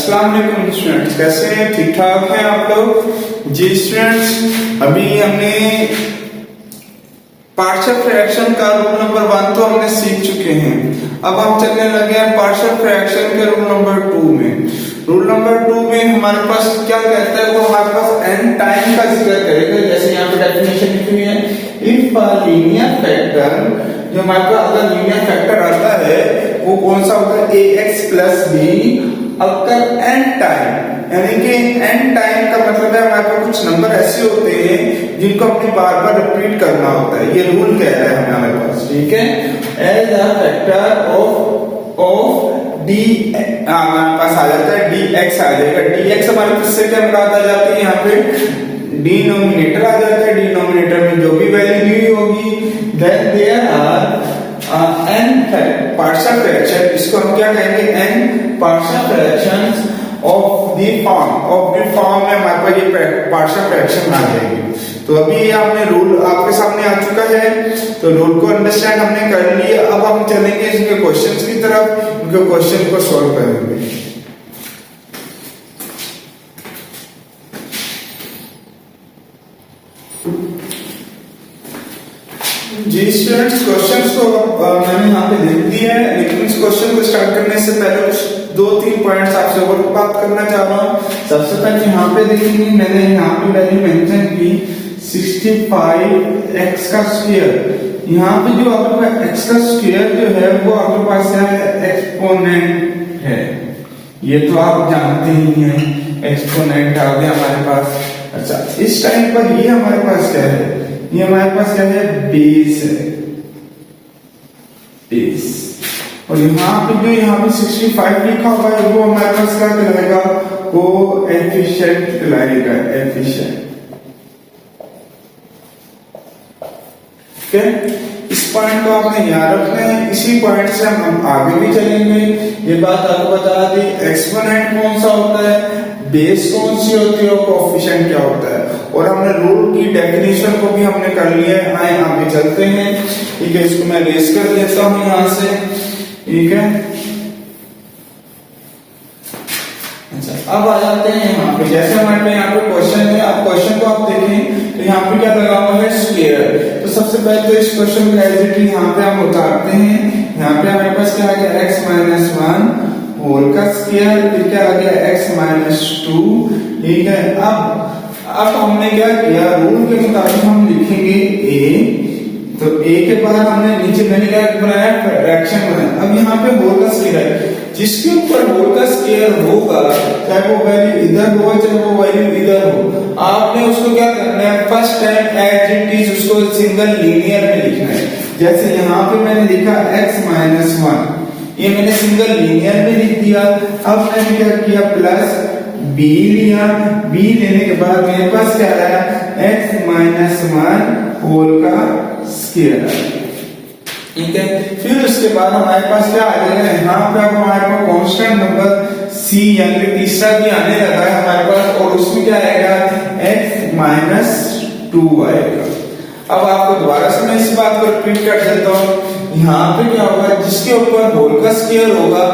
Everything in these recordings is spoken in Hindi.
अस्सलाम वालेकुम स्टूडेंट्स, कैसे हैं? ठीक ठाक हैं आप लोग? जी स्टूडेंट्स, अभी हमने पार्शियल फ्रैक्शन का रूल नंबर 1 तो हमने सीख चुके हैं। अब हम चलने लगे हैं पार्शियल फ्रैक्शन के रूल नंबर 2 में। रूल नंबर 2 में हमारे पास क्या कहता है, वो हमारे पास n टाइम का जिक्र करेगा। जैसे यहाँ पे डेफिनेशन लिखी हुई है, इफ अ लीनियर फैक्टर, जो हमारे पास अगर लीनियर फैक्टर आता है वो कौन सा होता है, ax प्लस b अगर n टाइम, यानी कि n टाइम का मतलब है हमारे पास कुछ नंबर ऐसे होते हैं जिनको अपनी बार बार रिपीट करना होता है। ये रूल कह रहा है हमारे पास, ठीक है। As a factor of D हमारे पास आ जाता है dx आ जाएगा। dx हमारे पास से क्या मुराद आ जाती है, यहाँ पे डिनोमिनेटर आ जाता है। डिनोमिनेटर में जो भी वैल्यू दी होगी, then there are n partial fraction, इसको हम क्या कहेंगे, n partial fractions of the form में हमारे पास ये पार्शियल फ्रैक्शन आ जाएगी। तो अभी ये आपने रूल आपके सामने आ चुका है, तो रूल को अंडरस्टैंड हमने कर लिया। अब हम चलेंगे इसके क्वेश्चंस की तरफ, उनके क्वेश्चन को सॉल्व करेंगे। जी स्टूडेंट्स, क्वेश्चंस को मैंने यहाँ पे लिख दिया है, लेकिन इस क्वेश्चन को स्टार्ट करने से पहले कुछ 2-3 पॉइंट्स आपसे और बात करना चाह रहा हूँ। सबसे पहले यहाँ पे देखेंगे, मैंने यहाँ पे वैल्यू मेंशन की 65x का स्क्वायर। यहाँ पे जो आपके पास x का स्क्वायर जो है वो आपके पास है एक्सपोनेंट है, ये तो आप जानते ही हैं, एक्सपोनेंट आ गया हमारे पास। अच्छा, इस टाइम पर ये हमारे पास क्या है, ये हमारे पास क्या है, बेस है, बेस। और यहाँ पे जो यहाँ पे 65 लिखा हुआ है वो हमारे पास क्या कहलाएगा, वो एफिशिएंट कहलाएगा, एफिशिएंट। ठीक है, इस पॉइंट को आपने याद रखना है। इसी पॉइंट से हम आगे भी चलेंगे। ये बात आपको बता दी, एक्सपोनेंट कौन सा होता है, बेस कौन सी होती है और कोएफिशिएंट क्या होता है, और हमने रूल की डेफिनेशन को भी हमने कर लिया है। आए आगे चलते हैं, ठीक है। इसको मैं रेस कर देता हूं यहां से, ठीक है। अच्छा, अब आ जाते हैं यहाँ पे। जैसे हमारे यहाँ पे क्वेश्चन है, आप क्वेश्चन को आप देखें तो यहाँ पे क्या लगा हुआ है, स्क्वायर। तो सबसे पहले तो इस क्वेश्चन का एग्जैक्टली यहाँ पे हम उतारते हैं। यहाँ पे हमारे पास क्या आ गया, x - 1 होल का स्क्वायर, फिर क्या आ गया x - 2, ठीक है। अब हमने क्या किया, रूल के मुताबिक हम लिखेंगे a, तो a के बाद हमने नीचे मैंने क्या बनाया, फ्रैक्शन बनाया। अब यहाँ पे होल का स्क्वायर है, जिसके ऊपर होल का स्क्वायर होगा, चाहे वो वैल्यू इधर हो चाहे वो वैल्यू इधर हो, आपने उसको क्या करना है, first time as it is उसको सिंगल लीनियर में लिखना है। जैसे यहाँ पे मैंने लिखा x - 1, ये मैंने सिंगल लीनियर में लिख दिया। अब मैंने क्या किया, प्लस b लिया, b लेने के बाद मेरे पास क्या आया, x - 1 होल का स्क्वायर, ठीक है। फिर उसके बाद हमारे पास क्या आ जाएगा, यहाँ पे हमारे पास कांस्टेंट नंबर c यानी कि तीसरा भी आने लगा है हमारे पास, और उसमें क्या आएगा, x - 2 आएगा। अब आपको दोबारा से मैं इस बात को रिपीट कर देता हूँ। यहाँ पे क्या होगा, जिसके ऊपर होल का स्क्वायर होगा,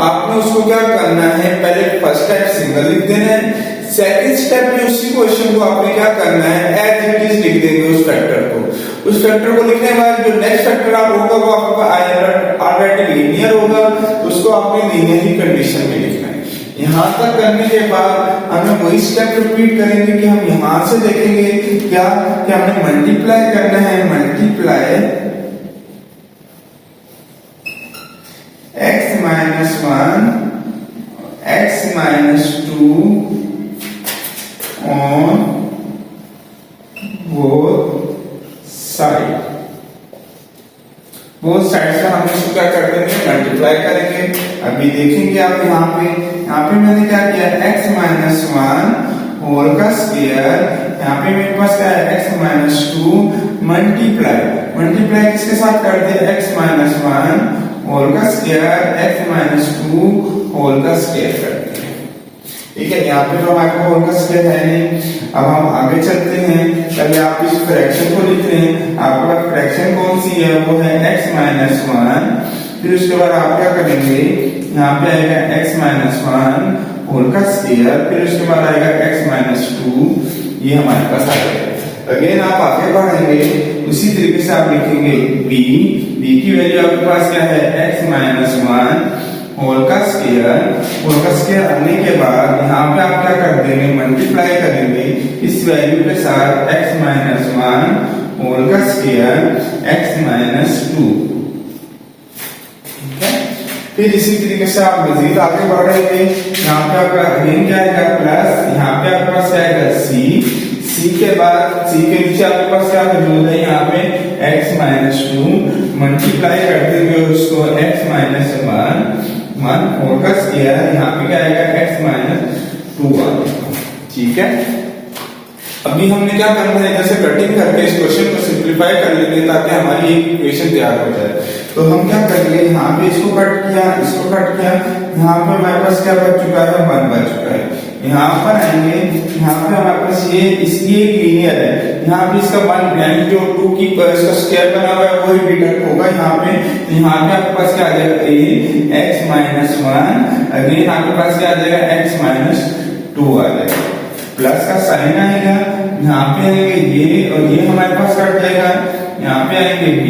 आपने उसको क्या करना है, पहले फर्स्ट स्टेप सिंगल लिख देना है। सेकंड स्टेप में उसी क्वेश्चन को आपने क्या करना है, एज इट इज लिख देंगे उस फैक्टर को। उस फैक्टर को लिखने के बाद जो नेक्स्ट फैक्टर आप होगा वो आपका ऑलरेडी लीनियर होगा, उसको आपने लीनियर ही कंडीशन में लिखना है। यहाँ तक करने के बाद हमें वही स्टेप रिपीट करेंगे कि हम यहाँ से देखेंगे क्या कि हमने मल्टीप्लाई करना है, multiply x - 1 x - 2 on both side से हम इसको क्या कर देंगे, मल्टीप्लाई करेंगे। अभी देखेंगे आप यहाँ पे मैंने क्या किया, x - 1 होल का स्क्वायर, यहाँ पे मेरे पास क्या है, x - 2 मल्टीप्लाई किसके साथ कर दिया, x - 1 होल का स्क्वायर, x - 2 होल का स्क्वायर कर दिया, ठीक है। यहाँ पे तो हमारे होल का स्क्वायर है नहीं। अब हम आगे चलते हैं, पहले आप इस फ्रैक्शन को लिख रहे हैं। आपके पास फ्रैक्शन कौन सी है, वो है x - 1। फिर उसके बाद आप क्या करेंगे, यहाँ पे आएगा x - 1 होल का स्क्वायर, फिर उसके बाद आएगा x माइनस 2, ये हमारे पास आ जाएगा। अगेन आप आगे बढ़ेंगे, उसी तरीके से आप लिखेंगे b की वैल्यू आपके पास क्या है x माइनस 1 होल का स्क्वायर आने के बाद यहाँ पे आप क्या कर देंगे, मल्टीप्लाई करेंगे इस वैल्यू के साथ x माइनस 1 होल का स्क्वायर x माइनस 2। फिर इसी तरीके से आप मजीद आगे बढ़ेंगे, यहाँ पे आपका अगेन क्या आएगा प्लस, यहाँ पे आपके पास क्या आएगा c के बाद c के नीचे आपके पास क्या मौजूद है, यहाँ पे x माइनस 2 मल्टीप्लाई कर देंगे उसको x माइनस 1 होल का स्क्वायर, यहाँ पे क्या आएगा x माइनस 2 आएगा। ठीक है, अभी हमने क्या करना है, जैसे कटिंग करके इस क्वेश्चन को सिंपलीफाई कर लेंगे ताकि हमारी एक इक्वेशन तैयार हो जाए। तो हम क्या करेंगे, यहाँ पे इसको कट किया, इसको कट किया, यहाँ पे हमारे पास क्या बच चुका है, 1 बच चुका है। यहाँ पर आएंगे, यहाँ पे हमारे पास ये इसकी एक लीनियर है, यहाँ पे इसका 1 यानी जो 2 की इसका स्क्वायर बना हुआ है वही डिडक्ट होगा यहाँ पे। तो यहाँ पे आपके पास क्या आ जाएगा x माइनस 1, अगेन आपके पास क्या आ जाएगा x माइनस 2 आ जाएगा, प्लस का साइन आएगा, यहाँ पे आएंगे ये और ये हमारे पास कट जाएगा, यहाँ पे आएंगे b,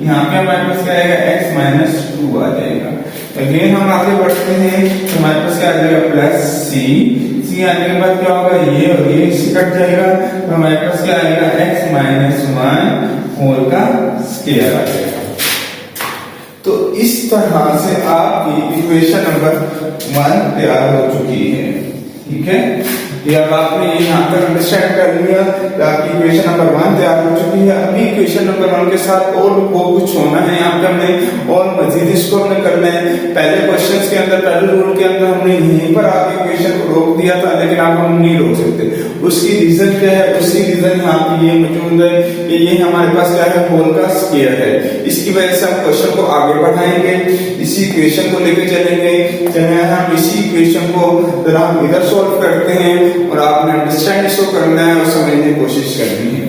यहाँ पे हमारे पास क्या आएगा x माइनस 2 आ जाएगा। अगेन हम आगे बढ़ते हैं, तो हमारे पास क्या आ जाएगा प्लस c आने के बाद क्या होगा, ये और ये कट जाएगा, तो हमारे पास क्या आएगा x माइनस 1 होल का स्क्वायर आ जाएगा। तो इस तरह से आपकी इक्वेशन नंबर 1 तैयार हो चुकी है। ठीक है, ये अब आपने यहाँ तक अंडरस्टैंड कर लिया कि आपकी इक्वेशन नंबर 1 तैयार हो चुकी है। अभी इक्वेशन नंबर 1 के साथ और वो कुछ होना है यहाँ पे हमने, और मजीद इसको हमने करना है। पहले क्वेश्चंस के अंदर, पहले रूल के अंदर हमने यहीं पर आके इक्वेशन को रोक दिया था, लेकिन अब हम नहीं रोक सकते। उसकी रीजन क्या है, उसकी रीजन यहाँ पे ये मौजूद है कि ये हमारे पास क्या है, होल का स्क्वायर है। इसकी वजह से हम क्वेश्चन को आगे बढ़ाएंगे, इसी इक्वेशन को लेके चलेंगे। चलिए हम इसी इक्वेशन को जरा हम इधर सॉल्व करते हैं और आपने अंडरस्टैंड इसको करना है और समझने की कोशिश करनी है।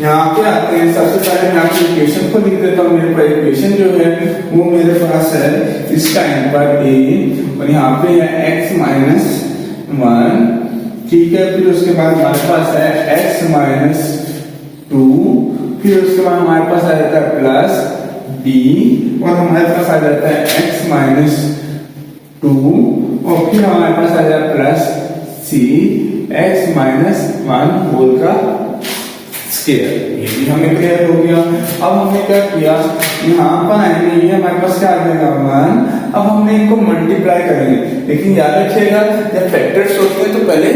यहाँ पे आते हैं, सबसे पहले मैं आपकी इक्वेशन को लिख देता हूँ। मेरे पास इक्वेशन जो है वो मेरे पास है इसका एंपर a और यहाँ पे है x माइनस 1। ठीक है, फिर उसके बाद हमारे पास है x माइनस 2, फिर उसके बाद हमारे पास आ जाता है प्लस b और हमारे पास आ जाता है x माइनस 2 और फिर हमारे पास आ जाता है plus c x minus 1 whole का स्क्वायर। ये भी हमें क्लियर हो गया। अब हमने क्या किया, यहाँ पर आएंगे, ये हमारे पास क्या आ जाएगा 1। अब हमने इनको मल्टीप्लाई करेंगे, लेकिन याद रखिएगा जब फैक्टर्स होते हैं तो पहले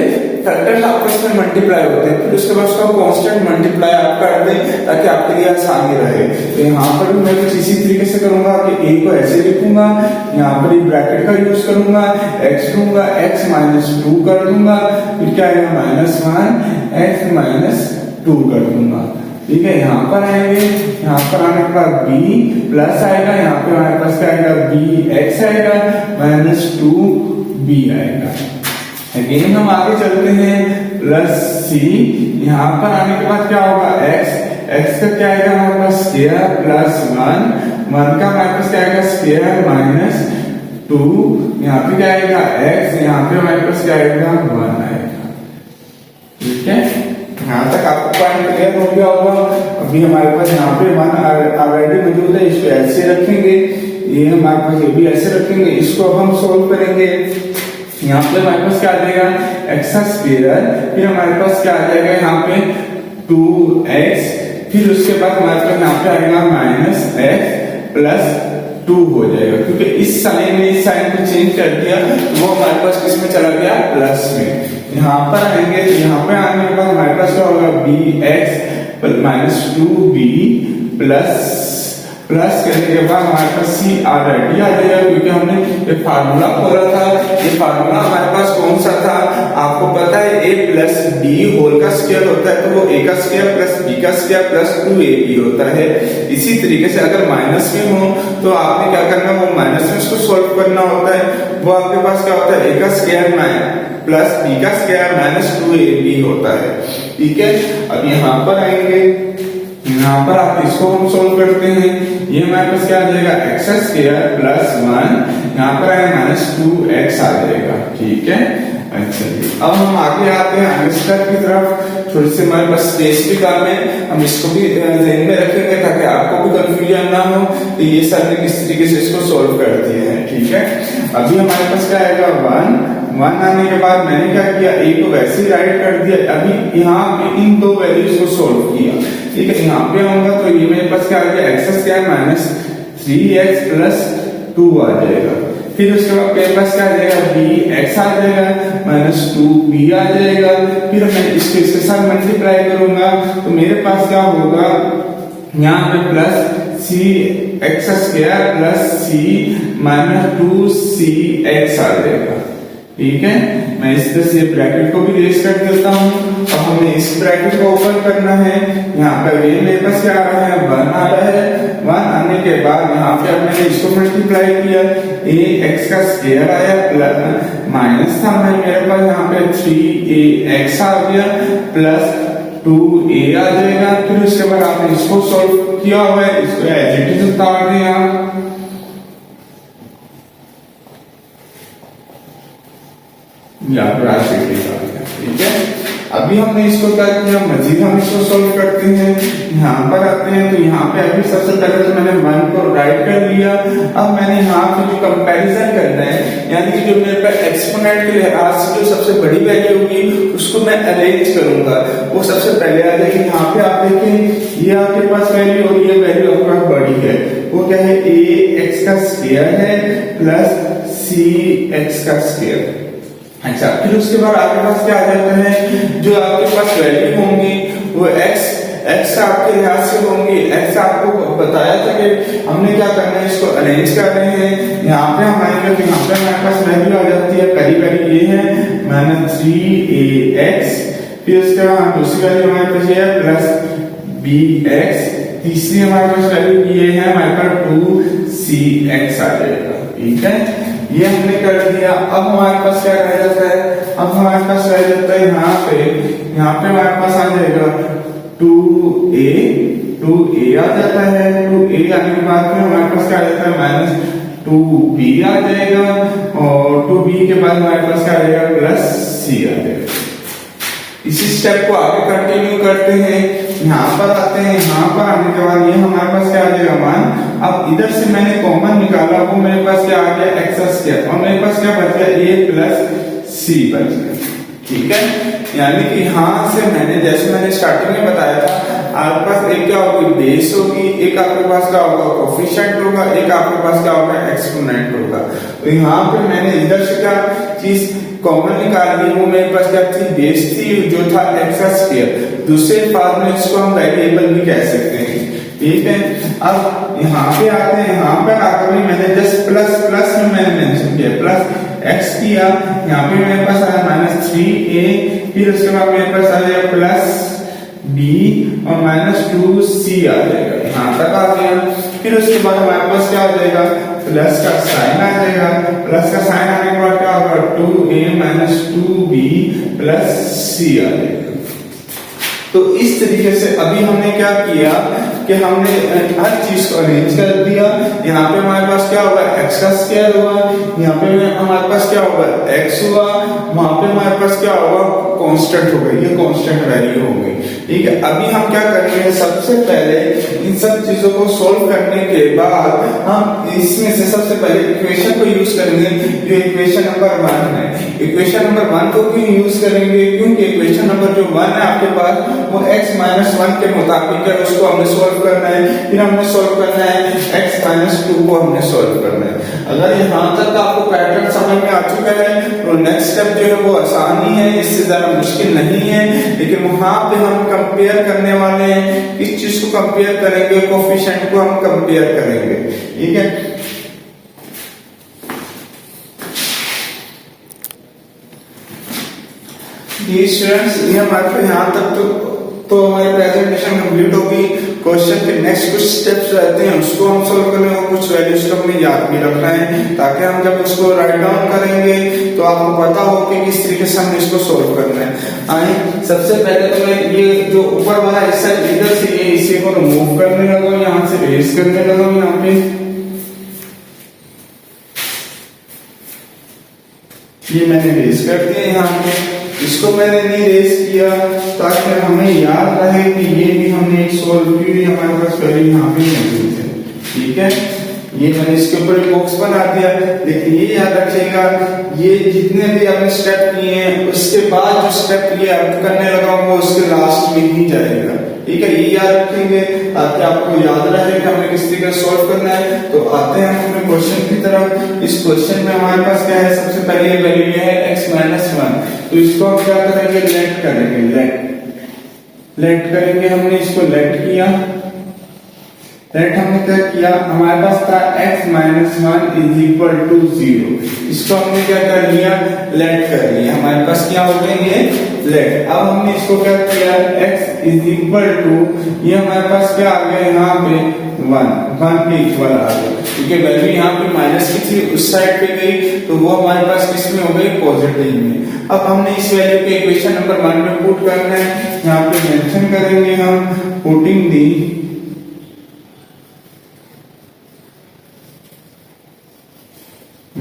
फैक्टर्स आपस में मल्टीप्लाई होते हैं, फिर उसके बाद उसका कांस्टेंट मल्टीप्लाई आप कर दें ताकि आपके लिए आसानी रहे। तो यहाँ पर भी मैं कुछ इसी तरीके से करूंगा कि a को ऐसे लिखूंगा, यहाँ पर ब्रैकेट का यूज करूंगा, x लूंगा, x माइनस 2 कर दूंगा, फिर क्या आएगा -1 x माइनस 2 कर दूंगा। ठीक है, यहाँ पर आएंगे, यहाँ पर आने के बाद b प्लस आएगा, यहाँ पे हमारे पास क्या आएगा bx आएगा, -2b आएगा। अगेन हम आगे चलते हैं, प्लस c, यहाँ पर आने के बाद क्या होगा x का क्या आएगा हमारे पास स्क्वायर प्लस 1 का हमारे पास क्या आएगा स्क्वायर माइनस 2, यहाँ पे क्या आएगा x, यहाँ पे हमारे पास क्या आएगा 1 आएगा। ठीक है, यहाँ तक आपको पॉइंट क्लियर हो गया होगा। अभी हमारे पास यहाँ पे 1 ऑलरेडी मौजूद है, इसको ऐसे रखेंगे, ये हमारे पास ये भी ऐसे रखेंगे, इसको हम सोल्व करेंगे। यहाँ पे हमारे पास क्या आ जाएगा x स्क्वायर, फिर हमारे पास क्या आ जाएगा यहाँ पे 2x, फिर उसके बाद हमारे पास यहाँ पे आएगा -x प्लस 2 हो जाएगा, क्योंकि इस साइन में इस साइन को चेंज कर दिया वो हमारे पास किस में चला गया प्लस में। यहाँ पर आएंगे, यहाँ पे आने के बाद हमारे पास क्या होगा bx -2b प्लस करने के बाद हमारे पास c ऑलरेडी आ जाएगा, क्योंकि हमने ये फार्मूला खोला था। ये फार्मूला हमारे पास कौन सा था, आपको पता है a प्लस b होल का स्क्वायर होता है, तो वो a का स्क्वायर प्लस b का स्क्वायर प्लस 2ab होता है। इसी तरीके से अगर माइनस में हो तो आपने क्या करना, वो माइनस में उसको सॉल्व करना होता है। वो आपके पास क्या होता है a का स्क्वायर प्लस b का स्क्वायर -2ab होता है। ठीक है, अब यहाँ पर आएंगे, यहाँ पर आप इसको हम सोल्व करते हैं, ये हमारे पास क्या आ जाएगा एक्स स्क्वायर प्लस 1, यहाँ पर है -2x आ जाएगा। ठीक है, अच्छा जी। अब हम आगे आते हैं आंसर की तरफ। थोड़ी सी हमारे पास स्पेस भी कम है, हम इसको भी ध्यान में रखेंगे ताकि आपको भी कंफ्यूजन ना हो तो ये सर किस तरीके से इसको सोल्व करते हैं। ठीक है, अभी हमारे पास क्या आएगा 1 आने के बाद मैंने क्या किया, a को वैसे ही राइट कर दिया। अभी यहाँ पे इन दो वैल्यूज को सोल्व किया। ठीक है, यहाँ पे आऊंगा तो ये मेरे पास क्या आ गया x square minus 3x plus 2 आ जाएगा। फिर उसके बाद मेरे पास क्या आ जाएगा bx आ जाएगा माइनस 2b आ जाएगा। फिर मैं इसको इसके साथ मल्टीप्लाई करूंगा तो मेरे पास क्या होगा, यहाँ पे plus c x square plus c minus 2cx आ जाएगा। ठीक है, मैं इस तरह से ब्रैकेट को भी रेज कर देता हूँ। अब हमें इस ब्रैकेट को ओपन करना है। यहाँ पर ये मेरे पास क्या आ रहा है 1 आ रहा है। 1 आने के बाद यहाँ पे अब मैंने इसको मल्टीप्लाई किया, a x का स्क्वायर आया प्लस माइनस था मेरे पास यहाँ पे 3ax आ गया प्लस 2a आ जाएगा। फिर उसके बाद आपने इसको सॉल्व किया हुआ है, इसको एज इट इज उतार दें आप। ठीक है, अभी हमने इसको क्या किया, मजीद हम इसको सोल्व करते हैं। यहाँ पर आते हैं तो यहाँ पे अभी सबसे पहले तो मैंने 1 को राइट कर लिया। अब मैंने यहाँ पे जो कंपैरिजन करना है, यानी कि जो मेरे पास एक्सपोनेंट के लिहाज से जो सबसे बड़ी वैल्यू होगी उसको मैं अरेंज करूंगा। वो सबसे पहले आ जाएगी, यहाँ पे आप देखें ये आपके पास वैल्यू और ये वैल्यू आपके पास बड़ी है। वो क्या है, a x का स्क्वायर है प्लस c x का स्क्वायर। अच्छा, फिर उसके बाद आपके पास क्या आ जाता है, जो आपके पास वैल्यू होंगी वो x आपके लिहाज से होंगी। x आपको बताया था कि हमने क्या करना है, इसको अरेंज कर रहे हैं। यहाँ पे हम आएंगे तो यहाँ पे हमारे पास वैल्यू आ जाती है, पहली वैल्यू ये है -3ax। फिर उसके बाद दूसरी वैल्यू हमारे पास ये है प्लस bx। तीसरी हमारे पास वैल्यू ये है हमारे पास 2cx आ जाएगा। ठीक है, ये हमने कर दिया। अब हमारे पास क्या रह जाता है, अब हमारे पास रह जाता है यहाँ पे हमारे पास आ जाएगा 2a आ जाता है। 2a आने के बाद में हमारे पास क्या आ जाता है -2b आ जाएगा और 2b के बाद हमारे पास क्या आ जाएगा +c आ जाएगा। इसी स्टेप को आगे कंटिन्यू करते हैं। यहाँ पर आते हैं, यहाँ पर आने के बाद ये हमारे पास क्या आ जाएगा 1। अब इधर से मैंने कॉमन निकाला, वो मेरे पास क्या आ गया एक्स स्क्वायर और मेरे पास क्या बच गया a प्लस c बच गया। ठीक है, यानी कि यहाँ से मैंने जैसे मैंने स्टार्टिंग में बताया था, आपके पास एक क्या होगी बेस होगी, एक आपके पास क्या होगा कोफिशिएंट होगा, एक आपके पास क्या होगा एक्सपोनेंट होगा। तो यहाँ पे मैंने इधर से क्या चीज कॉमन निकाल ली, वो मेरे पास क्या थी बेस थी जो था एक्स स्क्वायर। दूसरे पार्ट में इसको हम वेरिएबल भी कह सकते हैं। ठीक है, अब यहाँ पे आते हैं, यहाँ पर आकर भी मैंने जस्ट प्लस में मैंने मेंशन किया प्लस x किया। यहाँ पे मेरे पास आया -3a। फिर उसके बाद मेरे पास आ जाएगा प्लस b और -2c आ जाएगा, यहाँ तक आ गया। फिर उसके बाद हमारे पास क्या आ जाएगा प्लस का साइन आ जाएगा। प्लस का साइन आने के बाद क्या होगा 2a - 2b + c आ जाएगा। तो इस तरीके से अभी हमने क्या किया कि हमने हर चीज को अरेंज कर दिया। यहाँ पे हमारे पास क्या होगा x का स्क्वायर हुआ, यहाँ पे हमारे पास क्या होगा x हुआ, वहां पे हमारे पास क्या होगा कांस्टेंट होगा, ये कांस्टेंट वैल्यू होगी। ठीक है, अभी हम क्या करेंगे, सबसे पहले इन सब चीजों को सोल्व करने के बाद हम इसमें से सबसे पहले इक्वेशन को यूज करेंगे जो इक्वेशन नंबर 1 है। इक्वेशन नंबर 1 को क्यों यूज करेंगे, क्योंकि इक्वेशन नंबर जो 1 है आपके पास वो x - 1 के मुताबिक है, उसको हमने सोल्व करना है। फिर हमने सोल्व करना है x - 2 को हमने सोल्व करना है। अगर यहाँ तक आपको पैटर्न समझ में आ चुका है तो नेक्स्ट स्टेप जो है वो आसान ही है, इससे ज्यादा मुश्किल नहीं है। लेकिन वहां पे हम कंपेयर करने वाले हैं, किस चीज को कंपेयर करेंगे, कोफिशिएंट को हम कंपेयर करेंगे। ठीक है, ये स्टूडेंट्स ये हमारे यहाँ तक तो हमारी प्रेजेंटेशन कंप्लीट होगी। क्वेश्चन के नेक्स्ट कुछ स्टेप्स रहते हैं उसको हम सोल्व करने और कुछ वैल्यूज को हमें याद भी रखना है, ताकि हम जब उसको राइट डाउन करेंगे तो आपको पता हो कि किस तरीके से हमें इसको सोल्व करना है। आइए सबसे पहले तो मैं ये जो ऊपर वाला हिस्सा इधर से ये इसे को रिमूव करने लगा, यहाँ से रेस करने लगा, यहाँ पे ये मैंने रेस कर दिया। यहाँ पे इसको मैंने नहीं रेस किया ताकि हमें याद रहे कि ये भी हमने एक सोल्व की हुई हमारे पास वैल्यू यहाँ पे मौजूद है। ठीक है, ये मैंने इसके ऊपर एक बॉक्स बना दिया, लेकिन ये याद रखिएगा ये जितने भी आपने स्टेप किए हैं उसके बाद जो स्टेप ये आप करने लगा वो उसके लास्ट में ही जाएगा। ठीक है, ये याद रखेंगे ताकि आपको याद रहे कि हमें किस तरीके से सोल्व करना है। तो आते हैं हम अपने क्वेश्चन की तरफ। इस क्वेश्चन में हमारे पास क्या है, सबसे पहले वैल्यू ये है x-1, तो इसको हम क्या करेंगे, लेट करेंगे, लेट करेंगे। हमने इसको लेट किया, लेट हमने क्या किया, हमारे पास था x-1 इज इक्वल टू 0, इसको हमने क्या कर लिया, लेट कर लिया, हमारे पास क्या हो गए ये लेट। अब हमने इसको क्या किया, x इज इक्वल टू, ये हमारे पास क्या आ गया यहाँ पे 1 के इक्वल आ गया, क्योंकि वैल्यू यहाँ पे माइनस की थी उस साइड पे गई तो वो हमारे पास किस में हो गई, पॉजिटिव में। अब हमने इस वैल्यू को इक्वेशन नंबर 1 में पुट करना है, यहाँ पे मेंशन करेंगे हम putting the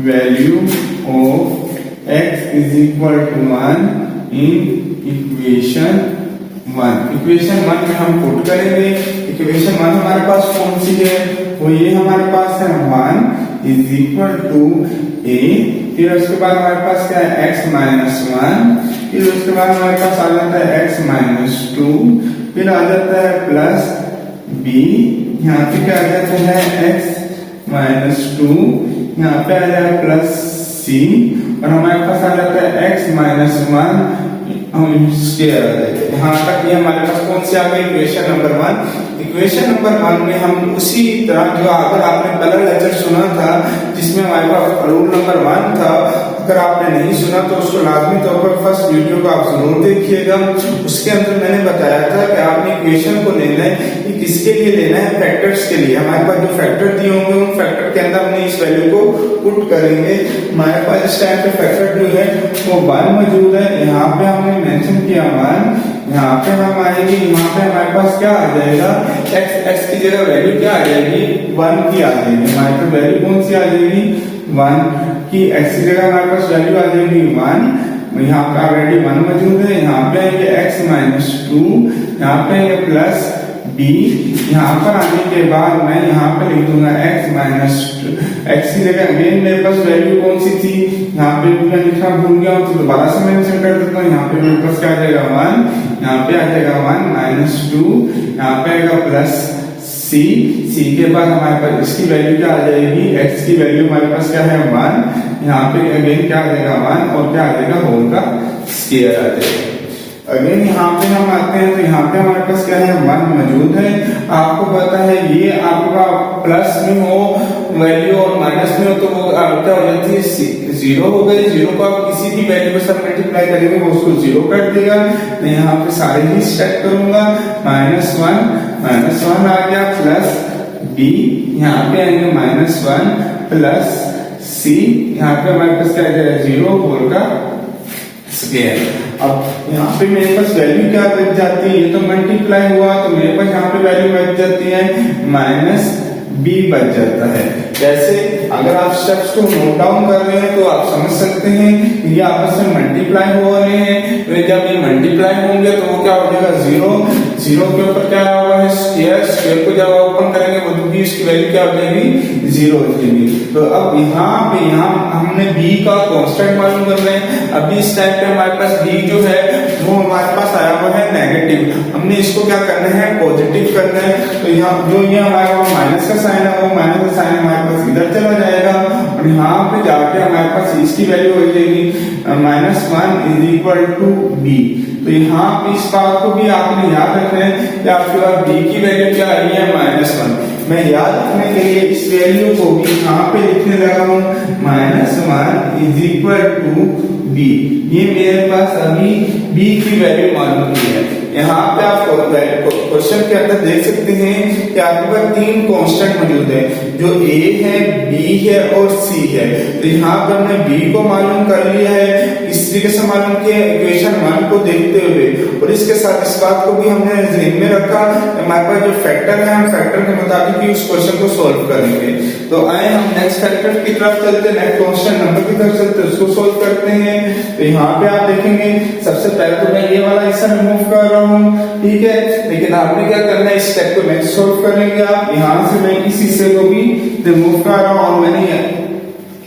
value of x is equal to 1 in equation 1। Equation 1 में हम पुट करेंगे, इक्वेशन 1 हमारे पास कौन सी है, वो ये हमारे पास है 1 इज इक्वल टू a, फिर उसके बाद हमारे पास क्या है x-1, फिर उसके बाद हमारे पास आ जाता है x-2, फिर आ जाता है प्लस b, यहाँ पे क्या आ जाता है x-2, यहाँ पे आ जाए प्लस c, और हमारे पास आ जाता है x-1 हम स्क्वायर आ जाएगा। यहाँ तक ये हमारे पास कौन सी आ गई, इक्वेशन नंबर 1। इक्वेशन नंबर 1 में हम उसी तरह जो अगर आपने पहला लेक्चर सुना था जिसमें हमारे पास रूल नंबर 1 था, अगर आपने नहीं सुना तो उसको लाजमी तौर पर फर्स्ट वीडियो को आप जरूर देखिएगा। उसके अंदर मैंने बताया था कि आपने इक्वेशन को लेना है कि किसके लिए लेना है, फैक्टर्स के लिए। हमारे पास जो फैक्टर दिए होंगे उन फैक्टर के अंदर हमने इस वैल्यू को पुट करेंगे। हमारे पास इस टाइम पे फैक्टर जो है वो 1 मौजूद है, यहाँ पे हमने मेंशन किया 1, यहाँ पे हम आएंगे, यहाँ पे हमारे पास क्या आ जाएगा, x की जगह वैल्यू क्या आ जाएगी, 1 की आ जाएगी। हमारे पास वैल्यू कौन सी आ जाएगी, 1 की, x की जगह हमारे पास वैल्यू आ जाएगी 1, यहाँ पे ऑलरेडी 1 मौजूद है, यहाँ पे आएंगे x-2, यहाँ पे आएंगे प्लस b, यहाँ पर आने के बाद मैं यहाँ पे लिख दूंगा x की जगह अगेन मेरे पास वैल्यू कौन सी थी, यहाँ पे मैं लिखना भूल गया हूँ तो दोबारा से मेंशन कर देता हूँ। यहाँ पे मेरे पास क्या आ जाएगा 1, यहाँ पे आ जाएगा 1-2, यहाँ पे आएगा प्लस c के बाद हमारे पास इसकी वैल्यू क्या आ जाएगी, x की वैल्यू हमारे पास क्या है 1, यहाँ पे अगेन क्या आ जाएगा 1 और क्या आ जाएगा होल का स्क्वायर आ जाएगा। अगेन यहाँ पे हम आते हैं तो यहाँ पे हमारे पास क्या है 1 मौजूद है। आपको पता है ये आपका प्लस में हो वैल्यू और माइनस में हो तो वो क्या हो जाती है 0 हो गई। 0 को आप किसी भी वैल्यू के साथ मल्टीप्लाई करेंगे वो उसको 0 कर देगा। मैं यहाँ पे सारे ही स्टेप करूंगा, -1 आ गया प्लस b, यहाँ पे आएंगे -1 प्लस c, यहाँ पे हमारे पास क्या आ जाएगा 0 होल का स्क्वायर। अब यहाँ पे मेरे पास वैल्यू क्या बच जाती है, ये तो मल्टीप्लाई हुआ तो मेरे पास यहाँ पे वैल्यू बच जाती है -b बच जाता है। जैसे अगर आप स्टेप्स को नोट डाउन कर रहे हैं तो आप समझ सकते हैं ये आपस में मल्टीप्लाई हो रहे हैं, तो जब ये मल्टीप्लाई होंगे तो वो क्या हो जाएगा 0 के ऊपर क्या हुआ है स्क्वायर को जब ओपन करेंगे वो भी इसकी वैल्यू क्या हो जाएगी 0 हो जाएगी। तो अब यहाँ हमने b का कांस्टेंट मालूम कर रहे हैं। अभी इस टाइम पे हमारे पास b जो है वो हमारे पास आया हुआ है नेगेटिव, हमने इसको क्या करना है पॉजिटिव करना है। तो यहाँ जो ये हमारा माइनस का साइन है वो माइनस का साइन हमारे पास इधर चला जाएगा और यहाँ पे जाके हमारे पास इसकी वैल्यू हो जाएगी -1 = b। तो यहाँ पे इस बात को भी आपने याद रखना है कि आपके पास b की वैल्यू क्या आई है -1। मैं याद रखने के लिए इस वैल्यू को भी यहाँ पे लिखने लगा हूँ -1 = b। ये मेरे पास अभी b की वैल्यू मालूम की है। यहाँ पे आप क्वेश्चन के अंदर देख सकते हैं कि आपके पास 3 कांस्टेंट मौजूद है, जो A है, B है और C है। तो यहाँ पर हमने B को मालूम कर लिया है, इस तरीके से मालूम किया इक्वेशन 1 को देखते हुए, और इसके साथ इस बात को भी हमने ध्यान में रखा हमारे पास जो फैक्टर है, हम फैक्टर के मुताबिक ही उस क्वेश्चन को सॉल्व करेंगे। तो आए हम नेक्स्ट फैक्टर की तरफ चलते हैं, नेक्स्ट कांस्टेंट नंबर की तरफ चलते हैं, उसको सॉल्व करते हैं। तो यहाँ पे आप देखेंगे सबसे पहले तो मैं ये वाला हिस्सा रिमूव कर रहा हूँ, ठीक है, लेकिन आपने क्या करना है, इस स्टेप को नेक्स्ट सॉल्व करेंगे आप। यहाँ से मैं इस हिस्से को भी रिमूव कर रहा हूँ, और मैंने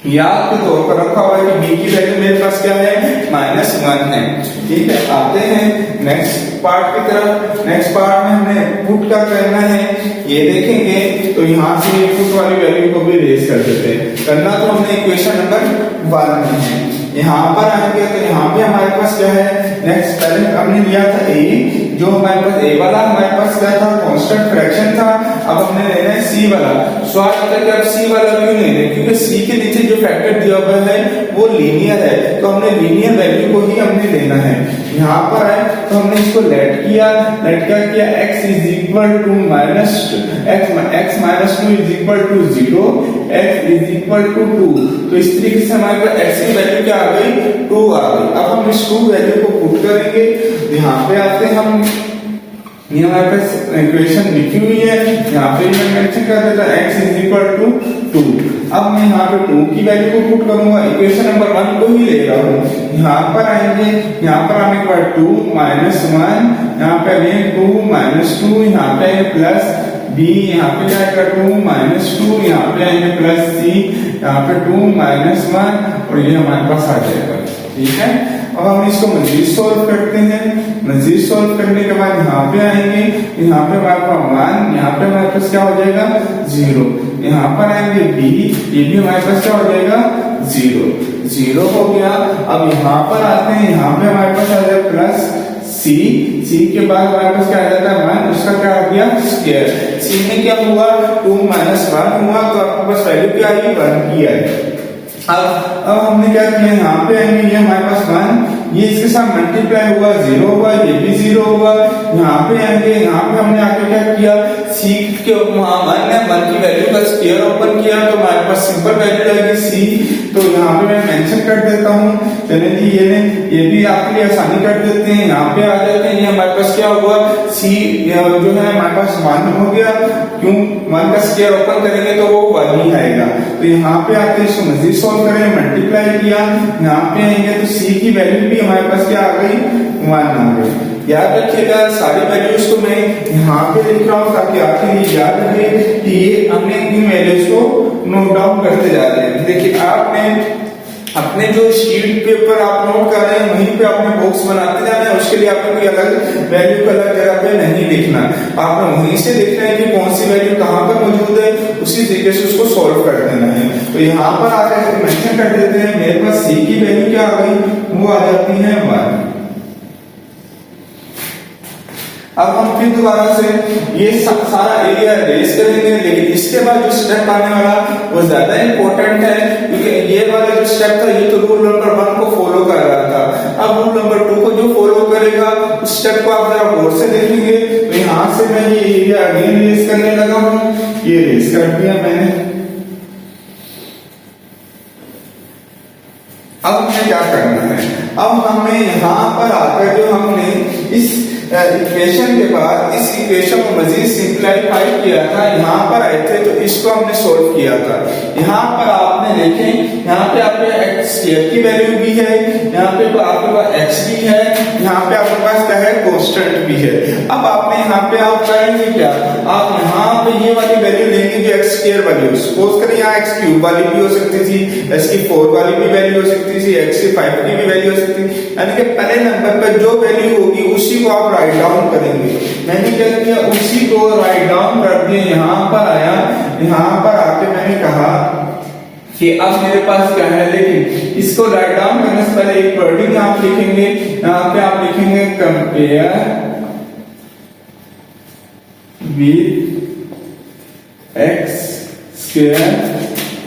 याद के तौर पर रखा हुआ है कि b की वैल्यू मेरे पास क्या है, -1 है, ठीक है। आते हैं नेक्स्ट पार्ट की तरफ। नेक्स्ट पार्ट में हमने पुट का करना है, ये देखेंगे तो यहाँ से ये पुट वाली वैल्यू को भी रेज कर देते हैं। करना तो हमने इक्वेशन नंबर 1 में है। यहाँ पर आएंगे तो यहाँ पे हमारे पास क्या है, नेक्स्ट पहले हमने लिया था a, जो हमारे पास a वाला हमारे पास क्या था, कांस्टेंट फ्रैक्शन था। अब हमने लेना है c वाला। सवाल आता है कि अब c वाला क्यों ले रहे, क्योंकि c के नीचे जो फैक्टर दिया हुआ है वो लीनियर है, तो हमने लीनियर वैल्यू को ही हमने लेना है। यहाँ पर आए तो हमने इसको लेट किया, लेट क्या किया, x is equal to minus x minus 2 is equal to 0, x is equal to 2। तो इस तरीके से हमारे पास x की वैल्यू क्या आ गई, 2 आ गई। अब हम इस 2 वैल्यू को पुट करेंगे। यहाँ पे आते हैं हम, ये हमारे पास इक्वेशन लिखी हुई है, यहाँ पे मैं मेंशन कर देता x इज इक्वल टू 2। अब मैं यहाँ पे 2 की वैल्यू को पुट करूंगा, इक्वेशन नंबर 1 को ही ले रहा हूँ। यहाँ पर आएंगे, यहाँ पर आने के बाद 2 -1, यहाँ पे आएंगे 2 -2, यहाँ पे आएंगे प्लस b, यहाँ पे जाएगा 2 -2, यहाँ पे आएंगे प्लस c, यहाँ पे 2 -1, और ये हमारे पास आ जाएगा, ठीक है। अब हम इसको मजीद सोल्व करते हैं। मजीद सोल्व करने के बाद यहाँ पे आएंगे, यहाँ पे हमारे पास 1, यहाँ पे हमारे पास क्या हो जाएगा, 0। यहाँ पर आएंगे b, ये भी हमारे पास क्या हो जाएगा, 0 हो गया। अब यहाँ पर आते हैं, यहाँ पे हमारे पास आ जाएगा प्लस c के बाद हमारे पास क्या आ जाता है 1, उसका क्या आ गया, स्क्वायर। c में क्या हुआ, 2 -1 हुआ, तो आपके पास वैल्यू क्या आई, 1 की आई। अब हमने क्या किया, यहाँ पे आएंगे, ये हमारे पास 1, ये इसके साथ मल्टीप्लाई हुआ, 0 हुआ, ये भी 0 हुआ। यहाँ पे आएंगे, यहाँ पे हमने आके क्या किया, c के 1 की वैल्यू का स्क्वायर ओपन किया, तो हमारे पास सिंपल वैल्यू आएगी c। तो यहाँ पे मैं मेंशन कर देता हूँ, चलिए जी ये भी आपके लिए आसानी कर देते हैं। यहाँ पे आ जाते हैं, ये हमारे पास क्या हुआ, c जो है हमारे पास 1 हो गया, क्यों 1 का स्क्वायर ओपन करेंगे तो वो 1 ही आएगा। तो यहाँ पे आते हैं, इसको मजीद सॉल्व करें, मल्टीप्लाई किया, यहाँ पे आएंगे तो c की वैल्यू भी हमारे पास क्या आ गई, 1 आ गई। याद रखिएगा सारी वैल्यूज को मैं यहाँ पे लिख रहा हूँ ताकि आपके लिए याद रहे कि ये हमने इन वैल्यूज को नोट डाउन करते जा रहे हैं। देखिए आपने अपने जो शीट पेपर आप नोट कर रहे हैं वहीं पे अपने बॉक्स बनाते जाना है, उसके लिए आपने कोई अलग वैल्यू को अलग जगह पे नहीं लिखना, आपने वहीं से देखना है कि कौन सी वैल्यू कहाँ पर मौजूद है, उसी तरीके से उसको सॉल्व कर देना है। तो यहाँ पर आकर मेंशन कर देते हैं, मेरे पास c की वैल्यू क्या आ गई, वो आ जाती है 1। अब हम फिर दोबारा से ये सारा एरिया रेस करेंगे, लेकिन इसके बाद जो स्टेप आने वाला वो ज्यादा इंपॉर्टेंट है, क्योंकि ये वाला जो स्टेप था ये तो रूल नंबर 1 को फॉलो कर रहा था। अब रूल नंबर 2 को जो फॉलो करेगा उस स्टेप को आप जरा गौर से देखेंगे। तो यहाँ से मैं ये एरिया अगेन रेस करने लगा हूँ, ये रेस कर दिया मैंने। अब हमें क्या करना है, अब हमें यहाँ पर आकर जो हमने इस इक्वेशन के बाद इस इक्वेशन को मजीद सिंप्लीफाई किया था, यहाँ पर आए थे तो इसको हमने सोल्व किया था। यहाँ पर आपने देखें, यहाँ पे आपके x की वैल्यू भी है, यहाँ पे आपके पास x भी है, यहाँ पे आपके पास क्या है, कांस्टेंट भी है। अब आपने यहाँ पे आप करेंगे क्या, आप यहाँ पे ये वाली वैल्यू लेंगे जो x स्क्वायर वाली, सपोज करें यहाँ x क्यूब वाली भी हो सकती थी, x की 4 वाली भी वैल्यू हो सकती थी, x की 5 की भी वैल्यू हो सकती थी, यानी कि पहले नंबर पर जो वैल्यू होगी उसी को आप राइट डाउन करेंगे। मैंने क्या किया, उसी को राइट डाउन कर दिया। यहाँ पर आया, यहाँ पर आके मैंने कहा कि अब मेरे पास क्या है, लेकिन इसको राइट डाउन करने से पहले एक वर्डिंग आप लिखेंगे। यहाँ पे आप लिखेंगे compare with x square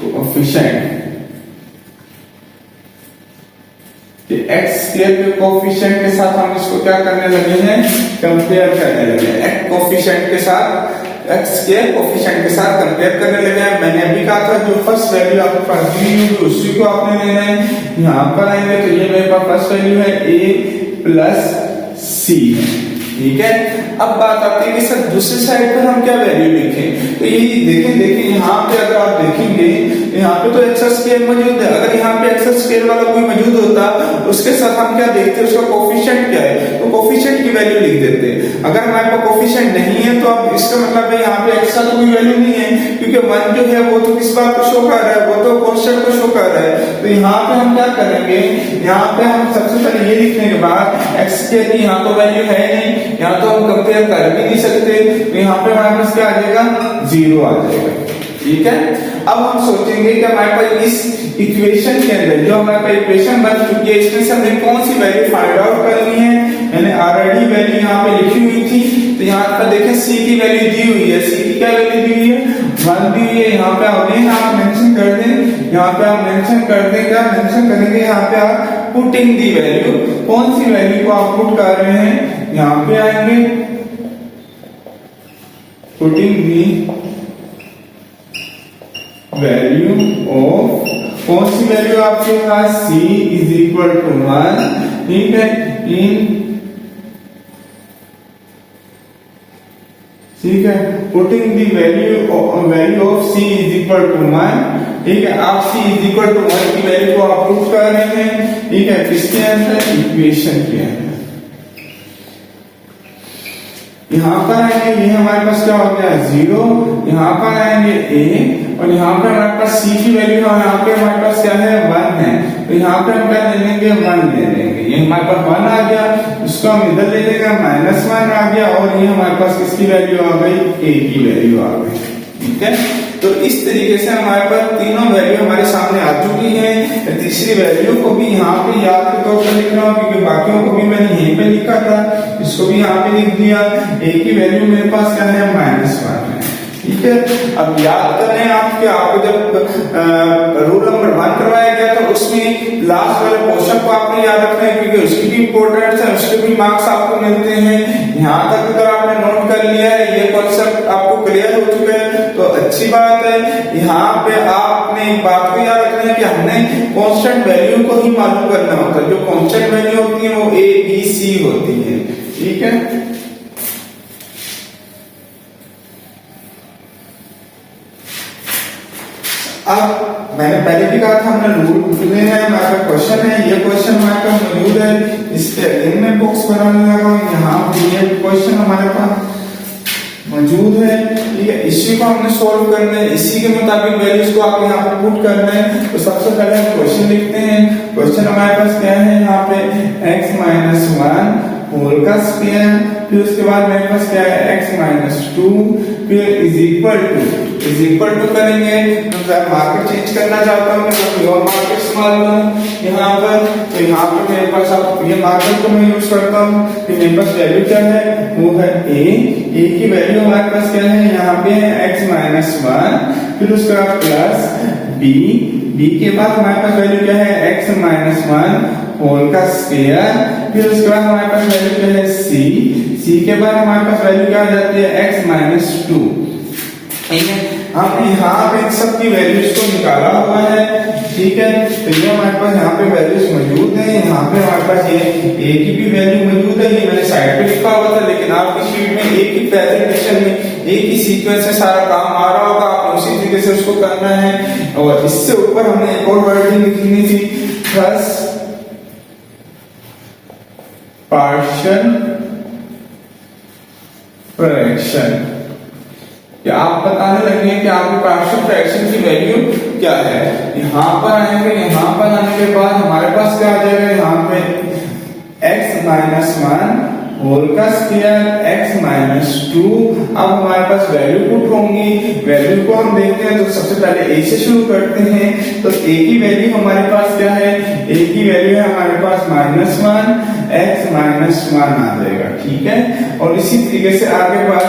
coefficient. X square के कोफिशिएंट के साथ हम इसको क्या करने लगे हैं, कंपेयर करने लगे हैं। एक्स कोफिशिएंट के साथ एक्स के कोफिशिएंट के साथ कंपेयर करने लगे हैं। मैंने अभी कहा था जो फर्स्ट वैल्यू आपके पास दी हुई होगी उसी को आपने लेना है। यहाँ पर आएंगे तो ये मेरे पास फर्स्ट वैल्यू है a प्लस सी, ठीक है। अब बात आती है कि सर दूसरी साइड पर हम क्या वैल्यू लिखें, तो ये देखिए यहाँ पे अगर आप देखेंगे यहाँ पे तो एक्स स्क्वायर मौजूद है। अगर यहाँ पे एक्स स्क्वायर वाला कोई मौजूद होता उसके साथ हम क्या देखते हैं, उसका कोफिशिएंट क्या है, तो कोफिशिएंट की वैल्यू लिख देते हैं। अगर हमारे पास कोफिशिएंट नहीं है तो अब इसका मतलब है यहाँ पे एक्स का कोई वैल्यू नहीं है, क्योंकि 1 जो है वो तो किस बात को शो कर रहा है, वो तो कांस्टेंट को शो कर रहा है। तो यहाँ पे हम क्या करेंगे, यहाँ पे हम सबसे पहले ये लिखने के बाद एक्स के यहाँ तो वैल्यू है नहीं, यहाँ तो हम कंपेयर कर भी नहीं सकते, तो यहाँ पे हमारे पास क्या आ जाएगा, 0 आ जाएगा, ठीक है। अब हम सोचेंगे कि हमारे पास इस इक्वेशन के अंदर जो हमारे पास इक्वेशन बन चुकी है इसमें से हमें कौन सी वैल्यू फाइंड आउट करनी है। मैंने ऑलरेडी वैल्यू यहाँ पे लिखी हुई थी, तो यहाँ पर देखें सी की वैल्यू दी हुई है, सी की क्या वैल्यू दी हुई है, 1 दी हुई है। यहाँ पे आप मेंशन कर दें, यहाँ पे आप मेंशन कर दें, क्या मेंशन करेंगे, यहाँ पे आप पुटिंग दी वैल्यू, कौन सी वैल्यू को आप पुट कर रहे हैं, यहाँ पे आएंगे पुटिंग दी वैल्यू ऑफ, कौन सी वैल्यू आपके पास, c इज इक्वल टू 1, ठीक है, इन, ठीक है, putting the value of c is equal to 1, ठीक है। आप c इज इक्वल टू 1 की वैल्यू को आप पुट कर रहे हैं, ठीक है, किसके अंदर, इक्वेशन के अंदर। यहाँ पर आएंगे, ये हमारे पास क्या हो गया, 0, यहाँ पर आएंगे a, और यहाँ पे हमारे पास c की वैल्यू है, यहाँ पे हमारे पास क्या है, 1 है, तो यहाँ पे हम क्या ले लेंगे, 1 ले लेंगे। ये हमारे पास 1 आ गया, इसको हम इधर ले लेंगे, -1 आ गया, और ये हमारे पास किसकी वैल्यू आ गई, a की वैल्यू आ गई, ठीक है। तो इस तरीके से हमारे पास तीनों वैल्यू हमारे सामने आ चुकी है। तीसरी वैल्यू को भी यहाँ पे याद के तौर पर लिख रहा हूँ, क्योंकि बाकियों को भी मैंने यहीं पे लिखा था, इसको भी यहाँ पे लिख दिया। a की वैल्यू मेरे पास क्या है, -1 है, ठीक है। अब याद करें आप कि आपको जब रूल नंबर 1 करवाया गया तो उसमें लास्ट वाले पोर्शन को आपने याद रखना है, क्योंकि उसकी भी इंपॉर्टेंस है, उसके भी मार्क्स आपको मिलते हैं। यहाँ तक अगर आपने नोट कर लिया है, ये कॉन्सेप्ट आपको क्लियर हो चुका है तो अच्छी बात है। यहाँ पे आपने एक बात को याद रखना है कि हमने कांस्टेंट वैल्यू को ही मालूम करना होता है। जो कांस्टेंट वैल्यू होती है वो a b c होती है, ठीक है। अब मैंने पहले भी कहा था हमने रूल लेना है, हमारा क्वेश्चन है, ये क्वेश्चन हमारे पास मौजूद है, इस पे अगेन मैं बॉक्स बनाने लगा हूं, यहाँ ये क्वेश्चन हमारे पास मौजूद है, ठीक है। इसी को हमने सॉल्व करना है, इसी के मुताबिक वैल्यूज को आप यहाँ पे पुट करना है। तो सबसे पहले हम क्वेश्चन लिखते हैं। क्वेश्चन हमारे पास क्या है, यहाँ पे x - 1 होल का स्क्वायर, फिर उसके बाद मेरे पास क्या है, x - 2, फिर इज इक्वल टू करेंगे। मैं मार्कर चेंज करना चाहता हूँ, मैं और मार्कर इस्तेमाल करूँ यहाँ पर, तो यहाँ पे मेरे पास आप ये मार्कर को मैं यूज करता हूँ। फिर मेरे पास वैल्यू क्या है, वो है a की वैल्यू हमारे पास क्या है, यहाँ पे है x - 1, फिर उसके बाद प्लस b के बाद हमारे पास वैल्यू क्या है, x - 1 होल का स्क्वायर, फिर उसके बाद हमारे पास वैल्यू क्या है, c के बाद हमारे पास वैल्यू क्या आ जाती है, x - 2, ठीक है। हम यहाँ पे इन सब की वैल्यूज को निकाला हुआ है, ठीक है। तो ये हमारे पास यहाँ पे वैल्यूज मौजूद है, यहाँ पे हमारे पास ये a की भी वैल्यू मौजूद है, ये मैंने साइड पे लिखा हुआ था, लेकिन आपकी शीट में एक ही प्रेजेंटेशन में एक ही सीक्वेंस से सारा काम आ रहा होगा, आप उसी तरीके से उसको करना है। और इससे ऊपर हमने एक और वर्डिंग लिखनी थी, प्लस पार्शियल फ्रैक्शन, कि आप बताने लगे कि आपके पार्शियल फ्रैक्शन की वैल्यू क्या है। यहाँ पर आएंगे, यहाँ पर आने के बाद हमारे पास क्या आ जाएगा, यहाँ पे x - 1 होल का स्क्वायर, x - 2। अब हमारे पास वैल्यू पुट होंगी, वैल्यू को हम देखते हैं। तो सबसे पहले a से शुरू करते हैं, तो a की वैल्यू हमारे पास क्या है, a की वैल्यू है हमारे पास -1, x माइनस 1 आ जाएगा, ठीक है। और इसी तरीके से आपके पास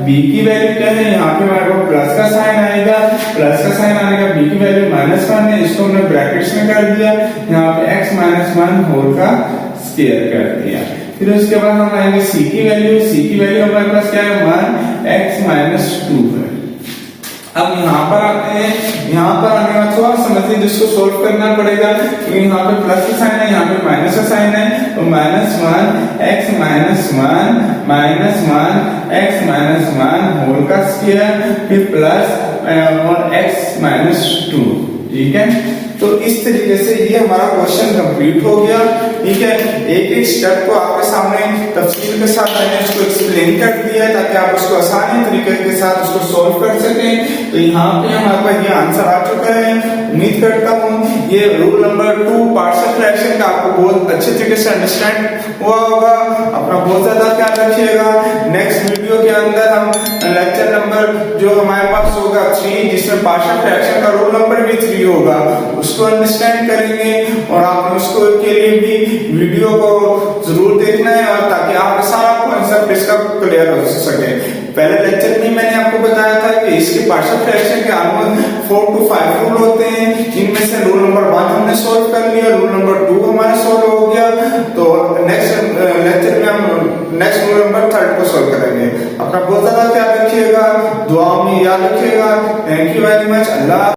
b की वैल्यू क्या है, यहाँ पे हमारे पास प्लस का साइन आएगा, प्लस का साइन आने का b की वैल्यू माइनस 1 है, इसको हमने ब्रैकेट्स में कर दिया, यहाँ पे x माइनस 1 होल का स्क्वायर कर दिया। फिर उसके बाद हम आएंगे c की वैल्यू हमारे पास क्या है 1 x माइनस 2 है। अब यहाँ पर आते हैं, यहाँ पर आने का थोड़ा समझिए, जिसको सोल्व करना पड़ेगा, क्योंकि यहाँ पे प्लस का साइन है, यहाँ पे माइनस का साइन है, तो minus 1 x minus 1 minus 1 x minus 1 whole का स्क्वायर, फिर प्लस और x माइनस 2, ठीक है। तो इस तरीके से ये हमारा क्वेश्चन कंप्लीट हो गया, ठीक है। एक एक स्टेप को आपके सामने तफसील के साथ मैंने इसको एक्सप्लेन कर दिया है ताकि आप उसको आसानी तरीके के साथ उसको सॉल्व कर सकें। तो यहाँ पे हमारे पास ये आंसर आ चुका है। उम्मीद करता हूँ ये रूल नंबर 2 पार्शियल फ्रैक्शन का आपको बहुत अच्छे तरीके से अंडरस्टैंड हुआ होगा। अपना बहुत ज्यादा ख्याल रखिएगा। नेक्स्ट वीडियो के अंदर हम लेक्चर नंबर जो हमारे पास होगा 3, जिसमें पार्शियल फ्रैक्शन का रूल नंबर भी 3 होगा, उसको अंडरस्टैंड करेंगे। और आपने उसको के लिए भी वीडियो को जरूर देखना है, और ताकि आपका सारा कॉन्सेप्ट इसका क्लियर हो सके। पहले लेक्चर में मैंने आपको बताया था कि इसके पार्शियल फ्रैक्शन के ऑलमोस्ट 4 to 5 रूल होते हैं, जिनमें से रूल नंबर 1 हमने सॉल्व कर लिया, रूल नंबर 2 हमारा सॉल्व हो गया। तो नेक्स्ट लेक्चर में हम नेक्स्ट रूल नंबर 3 को सॉल्व करेंगे। अपना बहुत ज्यादा ख्याल रखिएगा, दुआओं में याद रखिएगा। Thank you very much. Allah.